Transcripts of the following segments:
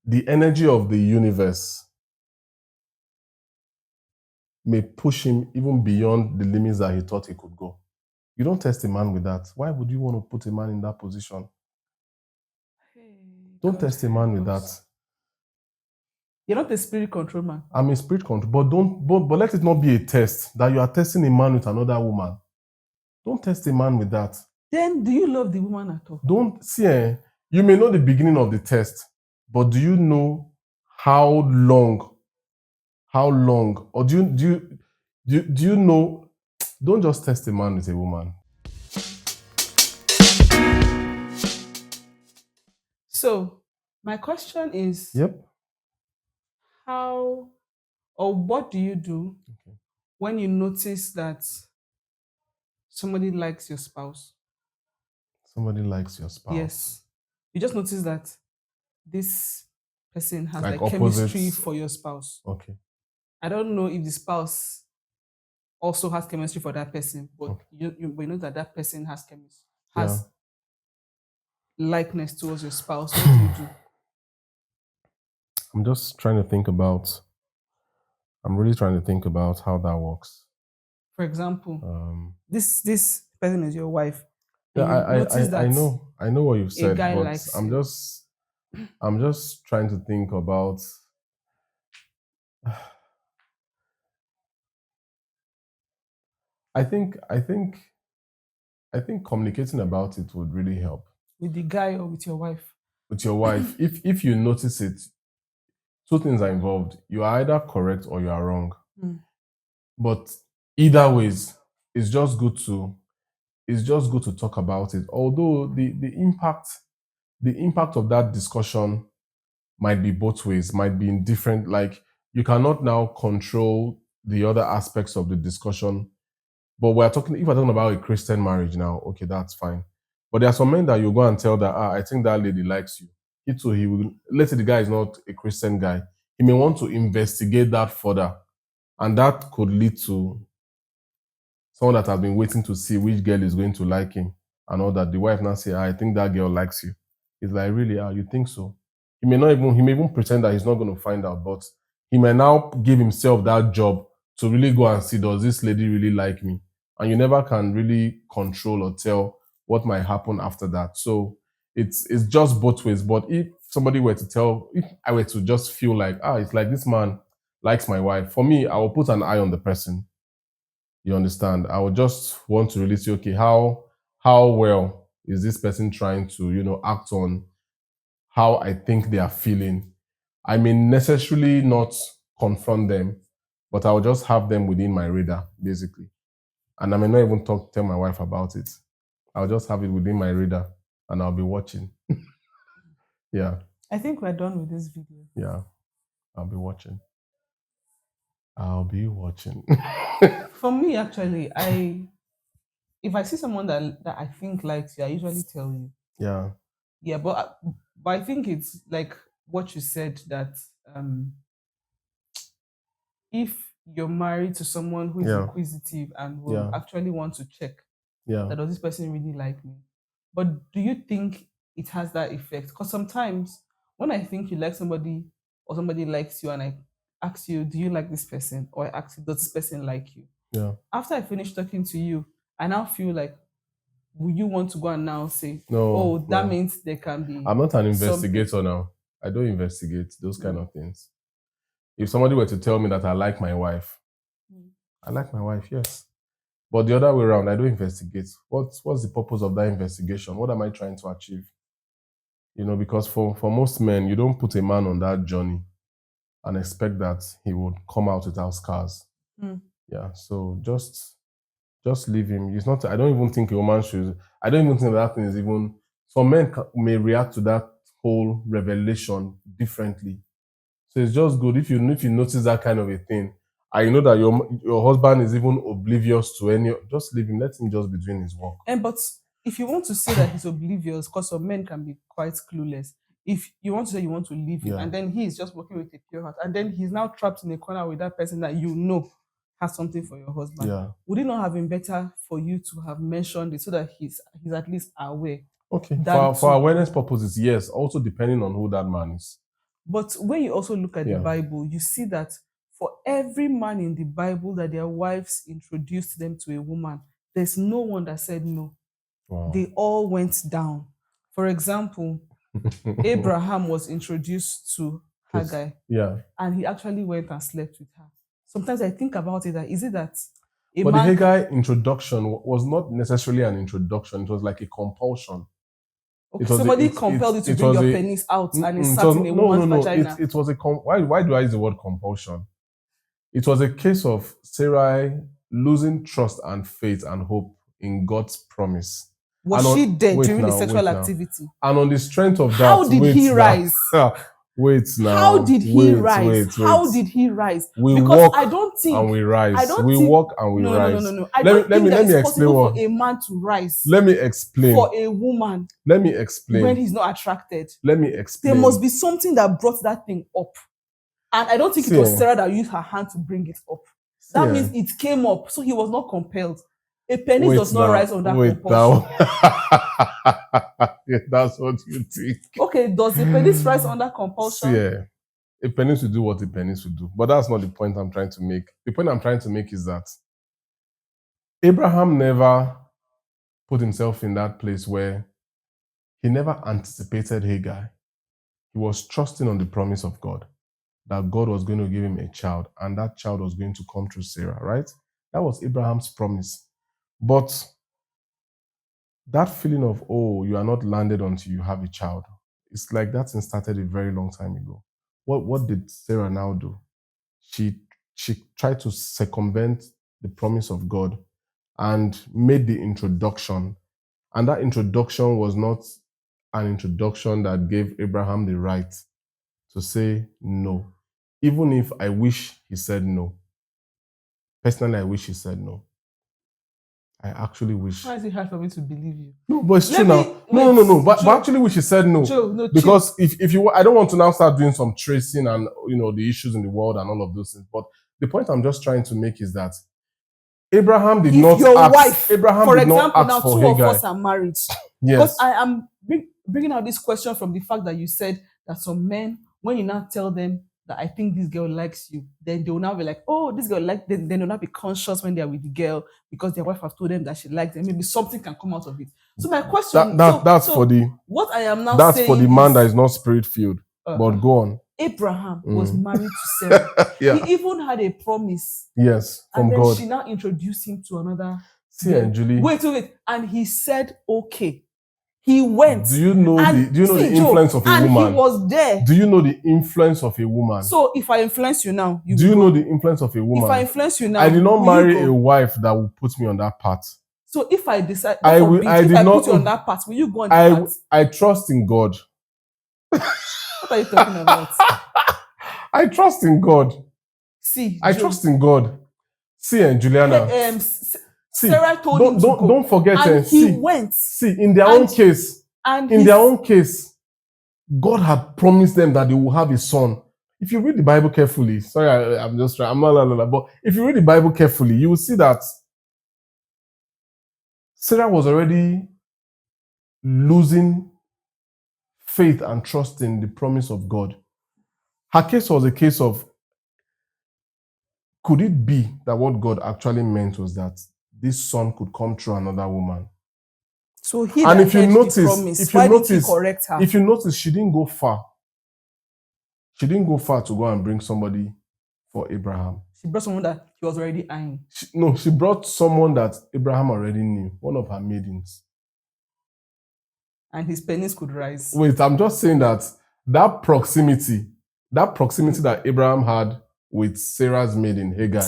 the energy of the universe may push him even beyond the limits that he thought he could go. You don't test a man with that. Why would you want to put a man in that position? Don't test a man with that. You're not a spirit control man. I'm a spirit control, but let it not be a test that you are testing a man with another woman. Don't test a man with that. Then do you love the woman at all? Don't see. You may know the beginning of the test, but do you know how long? Or do you know? Don't just test a man with a woman. So my question is, Yep. how or what do you do when you notice that somebody likes your spouse? Somebody likes your spouse. Yes. You just notice that this person has Like chemistry opposites. for your spouse. Okay. I don't know if the spouse also has chemistry for that person, but Okay. you know that person has chemistry, Yeah. has likeness towards your spouse. What do you do? I'm just trying to think about. I'm really trying to think about how that works. For example, this person is your wife. Yeah, I I know what you've said, guy but likes I'm you. just trying to think about. I think communicating about it would really help. With the guy or with your wife? With your wife, if you notice it, two things are involved. You are either correct or you are wrong. But either ways, it's just good to talk about it. Although the impact of that discussion might be both ways, might be in different, like you cannot now control the other aspects of the discussion. But if we're talking about a Christian marriage now, okay, that's fine. But there are some men that you go and tell that, I think that lady likes you. He will, let's say the guy is not a Christian guy, he may want to investigate that further. And that could lead to someone that has been waiting to see which girl is going to like him and all that. The wife now say, I think that girl likes you. He's like, really? You think so? He may even pretend that he's not going to find out, but he may now give himself that job to really go and see, does this lady really like me? And you never can really control or tell what might happen after that. So it's just both ways. But if I were to just feel like, it's like this man likes my wife, for me, I will put an eye on the person. You understand? I would just want to really see, okay, how well is this person trying to, act on how I think they are feeling. I may necessarily not confront them, but I'll just have them within my radar, basically. And I may not even tell my wife about it. I'll just have it within my radar and I'll be watching. Yeah. I think we're done with this video. Yeah. I'll be watching. For me, actually, if I see someone that I think likes you, I usually tell you. Yeah. Yeah, but I think it's like what you said, that if you're married to someone who is inquisitive and will actually want to check that does this person really like me. But do you think it has that effect? Because sometimes when I think you like somebody or somebody likes you and I ask you, do you like this person? Or I ask you, does this person like you? Yeah. After I finish talking to you, I now feel like, will you want to go and now say, No, that means there can be. I'm not an investigator now. I don't investigate those kind of things. If somebody were to tell me that I like my wife, I like my wife, yes. But the other way around, I don't investigate. What's the purpose of that investigation? What am I trying to achieve? Because for most men, you don't put a man on that journey and expect that he would come out without scars. Yeah, so just leave him. It's not. I don't even think a woman should. I don't even think that thing is even. Some men may react to that whole revelation differently. So it's just good if you notice that kind of a thing, and you know that your husband is even oblivious to any. Just leave him. Let him just be doing his work. But if you want to say that he's oblivious, because some men can be quite clueless. If you want to say you want to leave him, and then he's just working with a pure heart, and then he's now trapped in a corner with that person that has something for your husband. Yeah. Would it not have been better for you to have mentioned it so that he's at least aware? Okay. For awareness purposes, yes. Also depending on who that man is. But when you also look at the Bible, you see that for every man in the Bible that their wives introduced them to a woman, there's no one that said no. Wow. They all went down. For example, Abraham was introduced to Hagar, and he actually went and slept with her. Sometimes I think about it, that is it that but the Hagar introduction was not necessarily an introduction, it was like a compulsion. Okay, somebody compelled you to bring your penis out and it sat in a woman's vagina. It was a why do I use the word compulsion? It was a case of Sarai losing trust and faith and hope in God's promise. Was she dead during the sexual activity? And on the strength of that, how did he rise? Wait now. How did he rise? How did he rise? Because I don't think and we rise. We walk and we rise. No. Let me explain what. For a man to rise. Let me explain. For a woman. Let me explain. When he's not attracted. Let me explain. There must be something that brought that thing up. And I don't think it was Sarah that used her hand to bring it up. That means it came up, so he was not compelled. A penis does not rise under compulsion. Yeah, that's what you think. Okay, does a penis rise under compulsion? Yeah, a penis will do what a penis will do. But that's not the point I'm trying to make. The point I'm trying to make is that Abraham never put himself in that place where he never anticipated Hagar. He was trusting on the promise of God, that God was going to give him a child, and that child was going to come through Sarah, right? That was Abraham's promise. But that feeling of, oh, you are not landed until you have a child, it's like that thing started a very long time ago. What did Sarah now do? She tried to circumvent the promise of God and made the introduction. And that introduction was not an introduction that gave Abraham the right to say no. Even if I wish he said no. Personally, I wish he said no. I actually wish. Why is it hard for me to believe you? No, but it's true now. No. But actually, wish he said no. Joe, because if you, I don't want to now start doing some tracing and the issues in the world and all of those things. But the point I'm just trying to make is that Abraham did not ask. Abraham did not ask for Hagar. For example, now two of us are married. Yes. Because I am bringing out this question from the fact that you said that some men, when you now tell them that I think this girl likes you, then they will now be like, oh, this girl likes them. Then they'll not be conscious when they're with the girl because their wife has told them that she likes them. Maybe something can come out of it. So my question that's for the what I am now that's saying for the man that is not spirit filled. But go on. Abraham was married to Sarah. Yeah. He even had a promise. Yes, from and then God. She now introduced him to another. And Julie. Wait. And he said, okay. He went. Do you know the influence of a woman? And he was there. Do you know the influence of a woman? So if I influence you now, do you know the influence of a woman? If I influence you now, I did not marry a wife that will put me on that path. So if I decide, if I put you on that path, will you go on that path? I trust in God. What are you talking about? I trust in God. See, I trust in God. See, and Juliana. Sarah told him to go. Don't forget, and he went. See, in their own case, God had promised them that they will have a son. If you read the Bible carefully, sorry, I'm just trying. But if you read the Bible carefully, you will see that Sarah was already losing faith and trust in the promise of God. Her case was a case of, could it be that what God actually meant was that this son could come through another woman? So he and if you notice, correct her? If you notice, she didn't go far. She didn't go far to go and bring somebody for Abraham. She brought someone that he was already eyeing. She brought someone that Abraham already knew, one of her maidens. And his penis could rise. Wait, I'm just saying that proximity that Abraham had with Sarah's maiden, Hagar,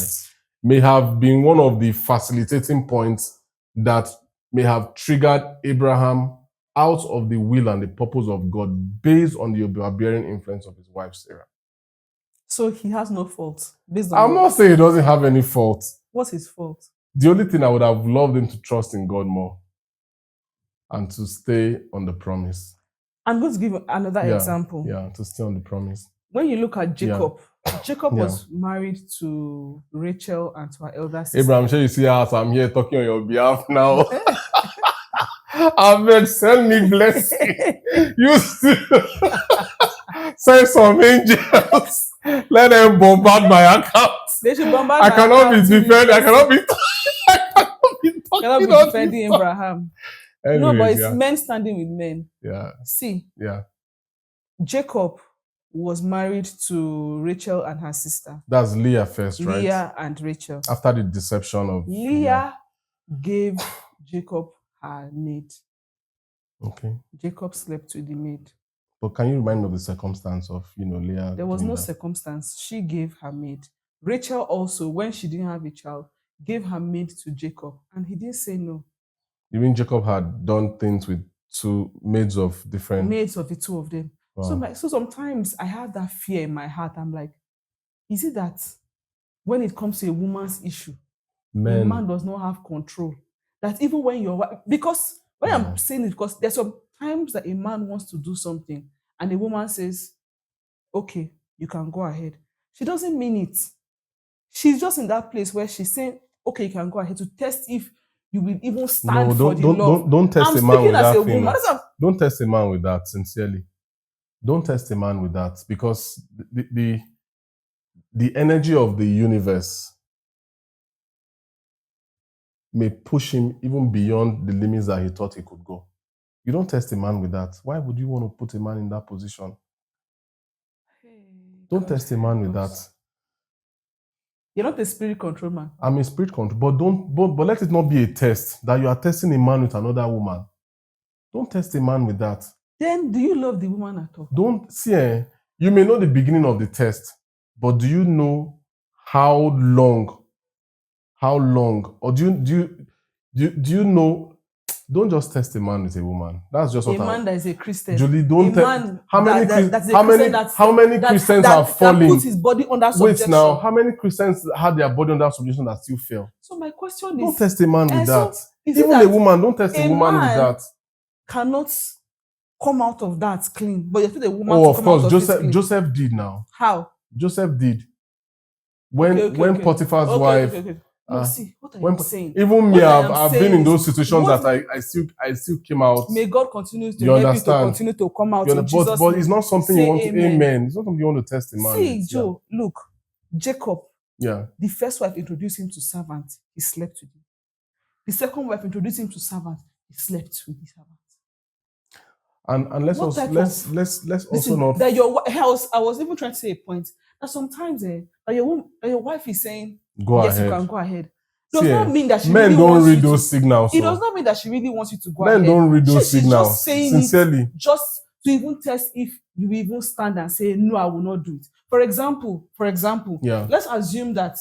may have been one of the facilitating points that may have triggered Abraham out of the will and the purpose of God based on the overbearing influence of his wife, Sarah. So he has no fault. I'm not saying he doesn't have any fault. What's his fault? The only thing I would have loved him to trust in God more and to stay on the promise. I'm going to give another example. Yeah, to stay on the promise. When you look at Jacob, Jacob was married to Rachel and to her elder sister. Abraham, I'm sure you see how I'm here talking on your behalf now. Amen. Send me blessing. You Send some angels. Let them bombard my account. They should bombard I my cannot be account defending. I cannot be. cannot be defending Abraham. Anyways, No, but it's men standing with men. Yeah. See. Yeah. Jacob was married to Rachel and her sister. That's Leah first, right? Leah and Rachel. After the deception of Leah gave Jacob her maid. Okay. Jacob slept with the maid. But can you remind me of the circumstance of, Leah? There was no circumstance. She gave her maid. Rachel also, when she didn't have a child, gave her maid to Jacob, and he didn't say no. You mean Jacob had done things with two maids of different... Maids of the two of them. Wow. So sometimes I have that fear in my heart. I'm like, is it that when it comes to a woman's issue, a man does not have control? That even when you're... Because when I'm saying it, because there's some times that a man wants to do something and a woman says, okay, you can go ahead. She doesn't mean it. She's just in that place where she's saying, okay, you can go ahead, to test if you will even stand for the love. Don't test a man with that thing. Don't test a man with that, sincerely. Don't test a man with that, because the energy of the universe may push him even beyond the limits that he thought he could go. You don't test a man with that. Why would you want to put a man in that position? Don't test a man with that. You're not a spirit control man. I'm a spirit control, but let it not be a test that you are testing a man with another woman. Don't test a man with that. Then do you love the woman at all? Don't see. You may know the beginning of the test, but do you know how long, or do you know? Don't just test a man with a woman. That's just what a man that is a Christian. Julie, don't tell. How many Christians have fallen? Put his body under subjection. Wait now, how many Christians had their body under subjection that still fail? So my question is, don't test a man with that. Even a woman, don't test a woman with that. Cannot come out of that clean, but you're still the woman. Oh, of course, Joseph did now. How? Joseph did. When Potiphar's wife. No, see, what are you saying? Even me, I've been in those situations that I still came out. May God continue to help you to continue to come out in Jesus' but it's not something you want to, amen. It's not something you want to test a man. See, Joe, look, Jacob, the first wife introduced him to servant, he slept with him. The second wife introduced him to servant, he slept with the servant. And let's also not. That I was even trying to say a point that sometimes that your wife is saying, yes, you can go ahead. Does not mean that she men really don't wants read you those signals. It does not mean that she really wants you to go men ahead. Men don't read those signals. Just saying sincerely. It just to even test if you even stand and say, no, I will not do it. For example, let's assume that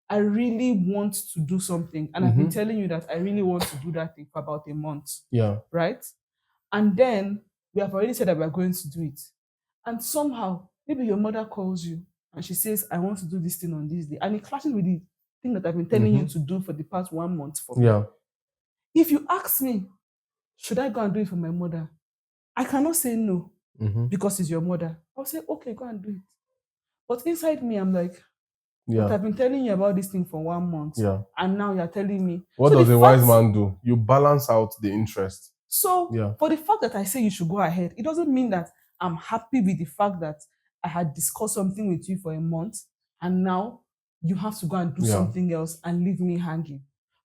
I really want to do something, and I've been telling you that I really want to do that thing for about a month. Yeah. Right? And then we have already said that we're going to do it. And somehow, maybe your mother calls you and she says, I want to do this thing on this day. And it clashes with the thing that I've been telling you to do for the past 1 month for me. Yeah. If you ask me, should I go and do it for my mother? I cannot say no because it's your mother. I'll say, okay, go and do it. But inside me, I'm like, but I've been telling you about this thing for 1 month. Yeah. And now you're telling me. What does a wise man do? You balance out the interest. So for the fact that I say you should go ahead, it doesn't mean that I'm happy with the fact that I had discussed something with you for a month and now you have to go and do something else and leave me hanging.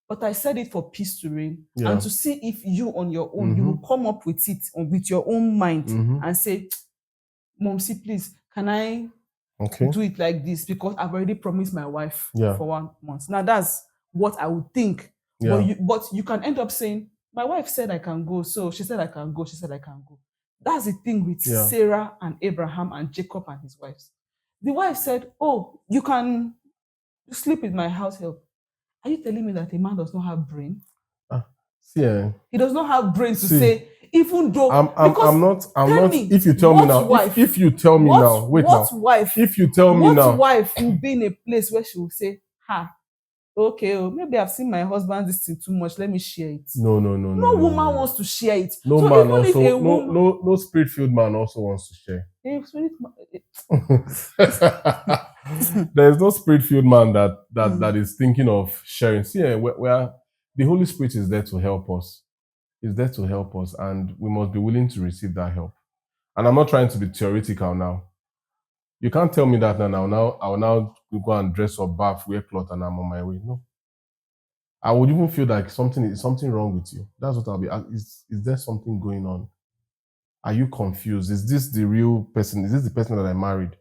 But I said it for peace to reign and to see if you on your own, you will come up with it with your own mind and say, Momsi, please, can I do it like this? Because I've already promised my wife for 1 month. Now that's what I would think. Yeah. But you can end up saying, my wife said I can go, so she said I can go, she said I can go. That's the thing with Sarah and Abraham and Jacob and his wives. The wife said, oh, you can sleep with my house help. Are you telling me that a man does not have brain? He does not have brain to say, even though... I'm not, if you tell me now, if you tell me now, wait now. If you tell me now. What wife will be in a place where she will say, okay, maybe I've seen my husband this thing too much. Let me share it. No woman wants to share it. No man also. No spirit-filled man also wants to share. There is no spirit-filled man that is thinking of sharing. See, where the Holy Spirit is there to help us. Is there to help us, and we must be willing to receive that help. And I'm not trying to be theoretical now. You can't tell me that now. I'll now go and dress up, bath, wear clothes, and I'm on my way. No. I would even feel like something wrong with you. That's what I'll be. Is there something going on? Are you confused? Is this the real person? Is this the person that I married?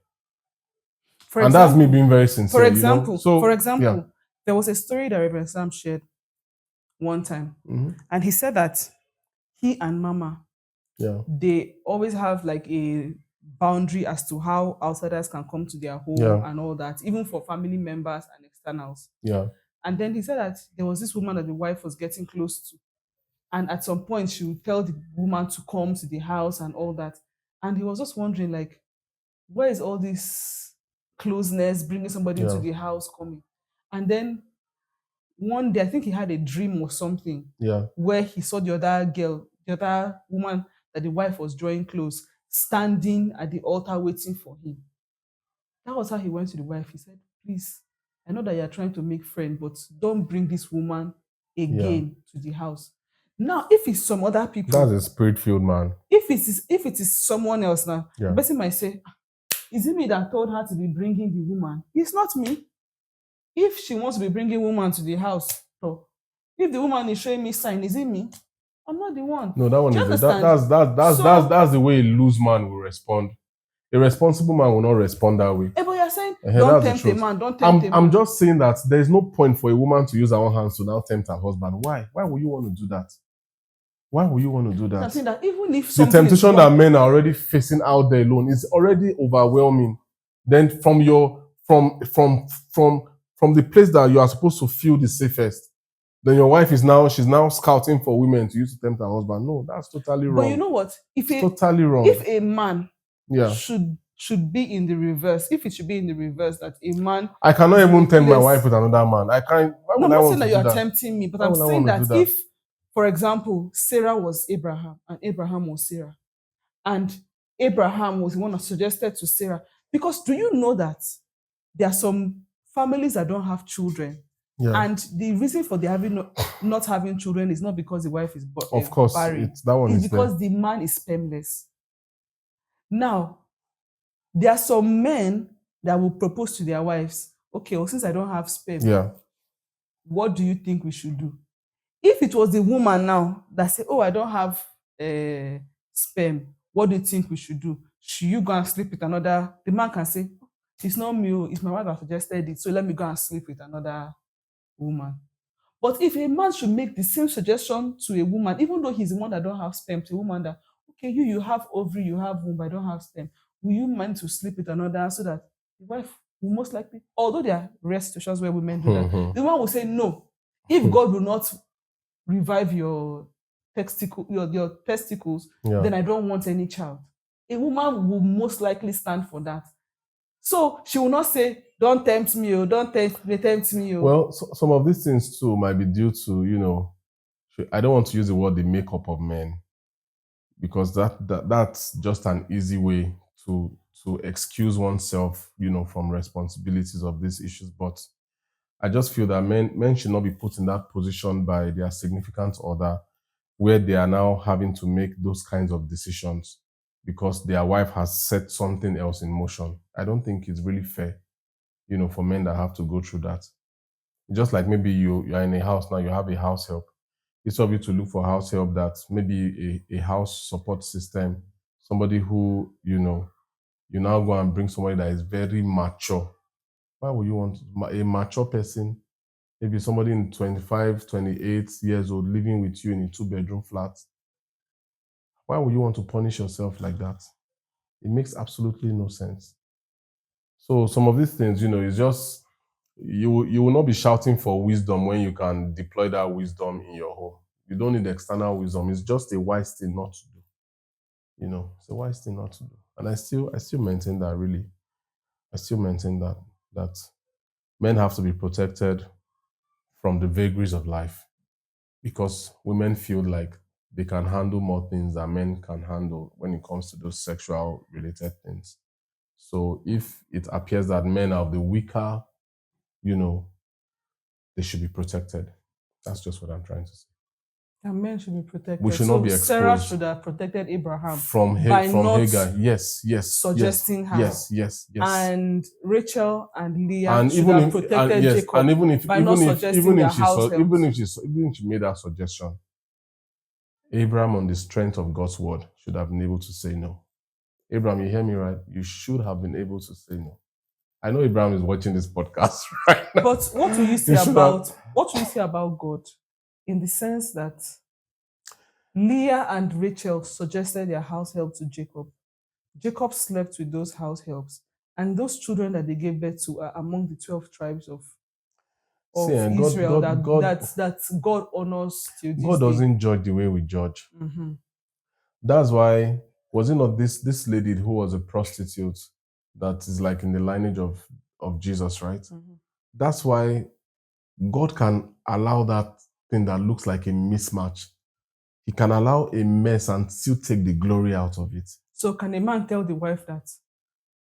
That's me being very sincere. For example, there was a story that Reverend Sam shared one time, and he said that he and Mama, they always have like a boundary as to how outsiders can come to their home and all that, even for family members and externals. And then he said that there was this woman that the wife was getting close to, and at some point she would tell the woman to come to the house and all that. And he was just wondering, like, where is all this closeness, bringing somebody into the house coming? And then one day, I think he had a dream or something, where he saw the other woman that the wife was drawing close, standing at the altar waiting for him. That was how he went to the wife. He said, please, I know that you're trying to make friends, but don't bring this woman again to the house. Now, if it's some other people, that's a spirit-filled man. If it is someone else now, the person might say, is it me that told her to be bringing the woman? It's not me. If she wants to be bringing woman to the house, so if the woman is showing me sign, is it me? I'm not the one. No, that one is that's the way a loose man will respond. A responsible man will not respond that way. But you're saying don't tempt a man, don't tempt a man. I'm just saying that there's no point for a woman to use her own hands to now tempt her husband. Why? Why would you want to do that? Why would you want to do that? I'm saying that even if the temptation that men are already facing out there alone is already overwhelming. Then from the place that you are supposed to feel the safest, then your wife she's now scouting for women to use to tempt her husband. No, that's totally wrong. But you know what? Totally wrong. If a man should be in the reverse, if it should be in the reverse, that a man, I cannot even tempt my wife with another man. I can't. I'm not saying that you are tempting me, but I'm saying that if, for example, Sarah was Abraham and Abraham was Sarah, and Abraham was the one that suggested to Sarah, because do you know that there are some families that don't have children, and the reason for not having children is not because the wife is of course barren. It's because the man is spermless. Now, there are some men that will propose to their wives, okay, well, since I don't have sperm, what do you think we should do? If it was the woman now that said, oh, I don't have sperm, what do you think we should do? Should you go and sleep with another? The man can say, it's not me, it's my wife that suggested it, so let me go and sleep with another woman. But if a man should make the same suggestion to a woman, even though he's the one that don't have sperm, to a woman that, okay, you have ovary, you have womb, I don't have sperm, will you mind to sleep with another, so that the wife will most likely, although there are rare situations where women do that, the one will say no. If God will not revive your testicles, then I don't want any child. A woman will most likely stand for that. So she will not say, don't tempt me, or don't tempt me. Well, some of these things too might be due to, I don't want to use the word the makeup of men, because that's just an easy way to excuse oneself, from responsibilities of these issues. But I just feel that men should not be put in that position by their significant other, where they are now having to make those kinds of decisions because their wife has set something else in motion. I don't think it's really fair, for men that have to go through that. Just like maybe you're in a house now, you have a house help. Instead of you to look for house help, that maybe a house support system, somebody who, you now go and bring somebody that is very mature. Why would you want a mature person, maybe somebody in 25, 28 years old, living with you in a 2-bedroom flat? Why would you want to punish yourself like that? It makes absolutely no sense. So some of these things, it's just, you will not be shouting for wisdom when you can deploy that wisdom in your home. You don't need external wisdom. It's just a wise thing not to do. It's a wise thing not to do. And I still maintain that, really. I still maintain that men have to be protected from the vagaries of life, because women feel like they can handle more things than men can handle when it comes to those sexual related things. So if it appears that men are the weaker, they should be protected. That's just what I'm trying to say. And men should be protected. We should not be exposed. Sarah should have protected Abraham from Hagar. Yes, suggesting her. Yes. And Rachel and Leah should have protected Jacob. And even if she made that suggestion, Abraham, on the strength of God's word, should have been able to say no. Abraham, you hear me right? You should have been able to say no. I know Abraham is watching this podcast right now. But what do you say about God? In the sense that Leah and Rachel suggested their house help to Jacob. Jacob slept with those house helps. And those children that they gave birth to are among the 12 tribes of Israel that God honors till this God doesn't judge the way we judge. Mm-hmm. That's why, was it not this lady who was a prostitute that is like in the lineage of Jesus, right? Mm-hmm. That's why God can allow that thing that looks like a mismatch. He can allow a mess and still take the glory out of it. So can a man tell the wife that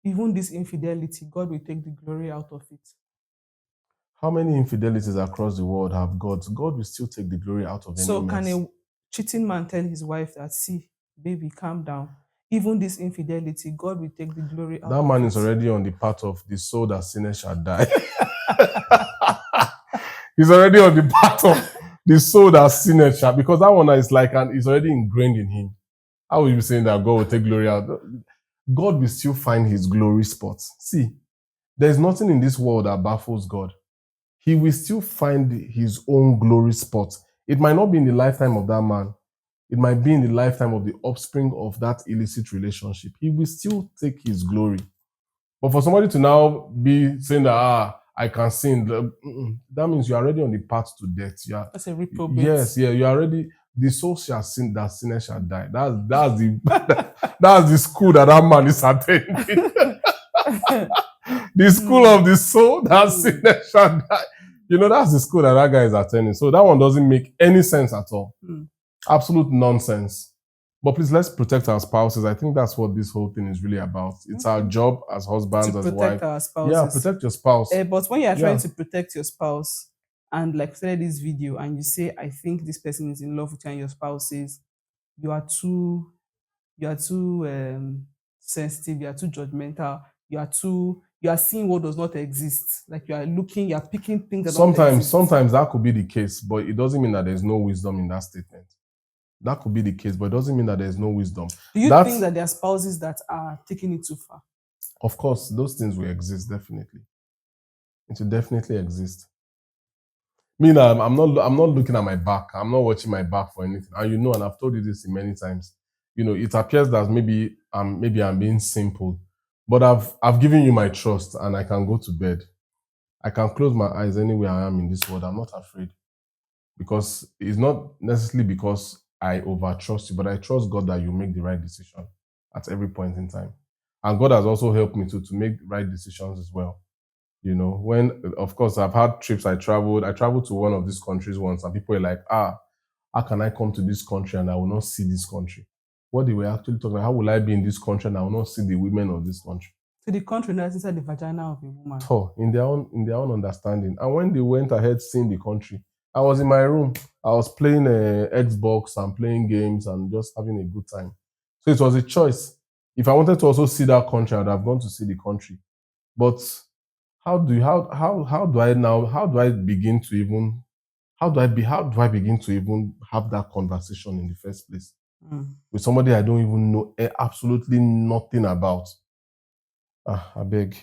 even this infidelity, God will take the glory out of it? How many infidelities across the world have God? God will still take the glory out of any So mess. Can a cheating man tell his wife that, see, baby, calm down. Even this infidelity, God will take the glory out of it. That man is already on the path of the soul that sinners shall die. He's already on the path of the soul that sinners shall, because that one is like, and it's already ingrained in him. How will you be saying that God will take glory out? God will still find his glory spots. See, there's nothing in this world that baffles God. He will still find his own glory spot. It might not be in the lifetime of that man. It might be in the lifetime of the offspring of that illicit relationship. He will still take his glory. But for somebody to now be saying that, I can sin, that means you're already on the path to death. That's a reprobate. Yes, you're already, the soul shall sin, that sinner shall die. That's the school that man is attending. The school of the soul, that sinner shall die. That's the school that guy is attending. So that one doesn't make any sense at all. Absolute nonsense. But please, let's protect our spouses. I think that's what this whole thing is really about. It's our job as husbands, as wives. To protect our spouses. Yeah, protect your spouse. But when you are trying to protect your spouse, and like say this video, and you say, I think this person is in love with you, and your spouse says, you are too sensitive, you are too judgmental, you are seeing what does not exist. Like you are picking things that Sometimes that could be the case, but it doesn't mean that there's no wisdom in that statement. That could be the case, but it doesn't mean that there's no wisdom. Do you think that there are spouses that are taking it too far? Of course, those things will exist, definitely. It will definitely exist. I'm not looking at my back. I'm not watching my back for anything. And and I've told you this many times. It appears that maybe I'm being simple, but I've given you my trust, and I can go to bed. I can close my eyes anywhere I am in this world. I'm not afraid, because it's not necessarily because I overtrust you, but I trust God that you make the right decision at every point in time. And God has also helped me to make right decisions as well. When, of course, I've had trips, I traveled to one of these countries once, and people were like, how can I come to this country and I will not see this country? What they were actually talking about, how will I be in this country and I will not see the women of this country? So the country now is inside the vagina of a woman. In their own understanding. And when they went ahead seeing the country, I was in my room. I was playing Xbox and playing games and just having a good time. So it was a choice. If I wanted to also see that country, I'd have gone to see the country. But how do I begin to even have that conversation in the first place with somebody I don't even know absolutely nothing about? I beg.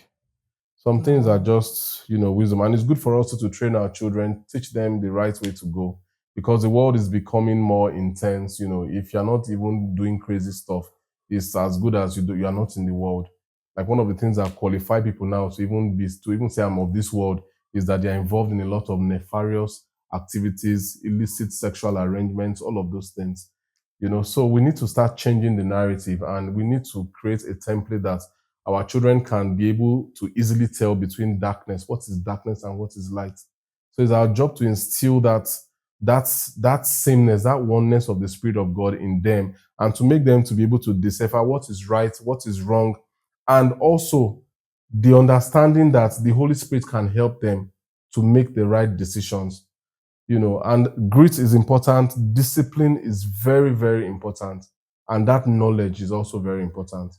Some things are just, wisdom. And it's good for us to train our children, teach them the right way to go. Because the world is becoming more intense. If you're not even doing crazy stuff, it's as good as you are not in the world. Like one of the things that qualify people now to even say I'm of this world is that they're involved in a lot of nefarious activities, illicit sexual arrangements, all of those things. So we need to start changing the narrative, and we need to create a template that our children can be able to easily tell between darkness, what is darkness and what is light. So it's our job to instill that sameness, that oneness of the Spirit of God in them, and to make them to be able to decipher what is right, what is wrong, and also the understanding that the Holy Spirit can help them to make the right decisions. And grit is important. Discipline is very, very important. And that knowledge is also very important.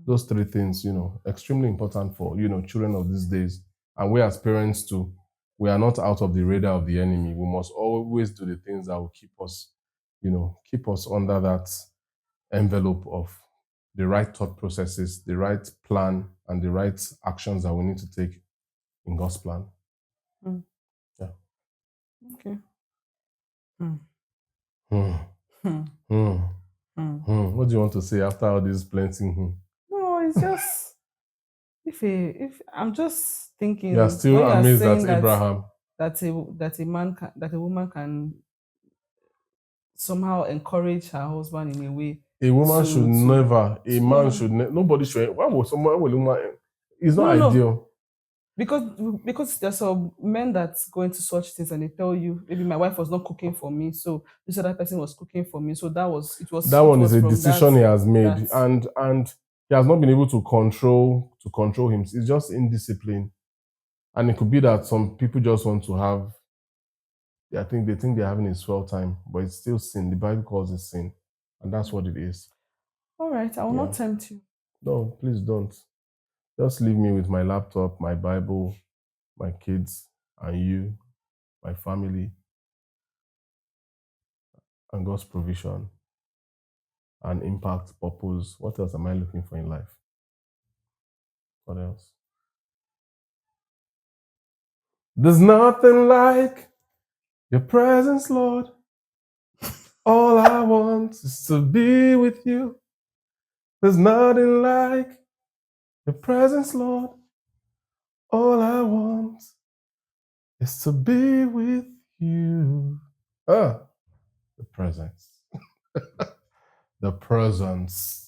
Those three things, extremely important for, children of these days. And we as parents too, we are not out of the radar of the enemy. We must always do the things that will keep us, keep us under that envelope of the right thought processes, the right plan, and the right actions that we need to take in God's plan. Yeah. Okay. What do you want to say after all this plenty? No, it's just if I'm just thinking. You are still amazed at Abraham. That a woman can somehow encourage her husband in a way. A woman should never. A man should. Nobody should. Why would someone? It's not ideal. Because there's some men that go into such things and they tell you, maybe my wife was not cooking for me, so this other person was cooking for me. So that one is a decision he has made, and he has not been able to control him. It's just indiscipline, and it could be that some people just want to have. I think they think they're having a swell time, but it's still sin. The Bible calls it sin, and that's what it is. All right, I will not tempt you. No, please don't. Just leave me with my laptop, my Bible, my kids, and you, my family, and God's provision, and impact, purpose. What else am I looking for in life? What else? There's nothing like your presence, Lord. All I want is to be with you. There's nothing like your presence, Lord. All I want is to be with you. The presence. The presence.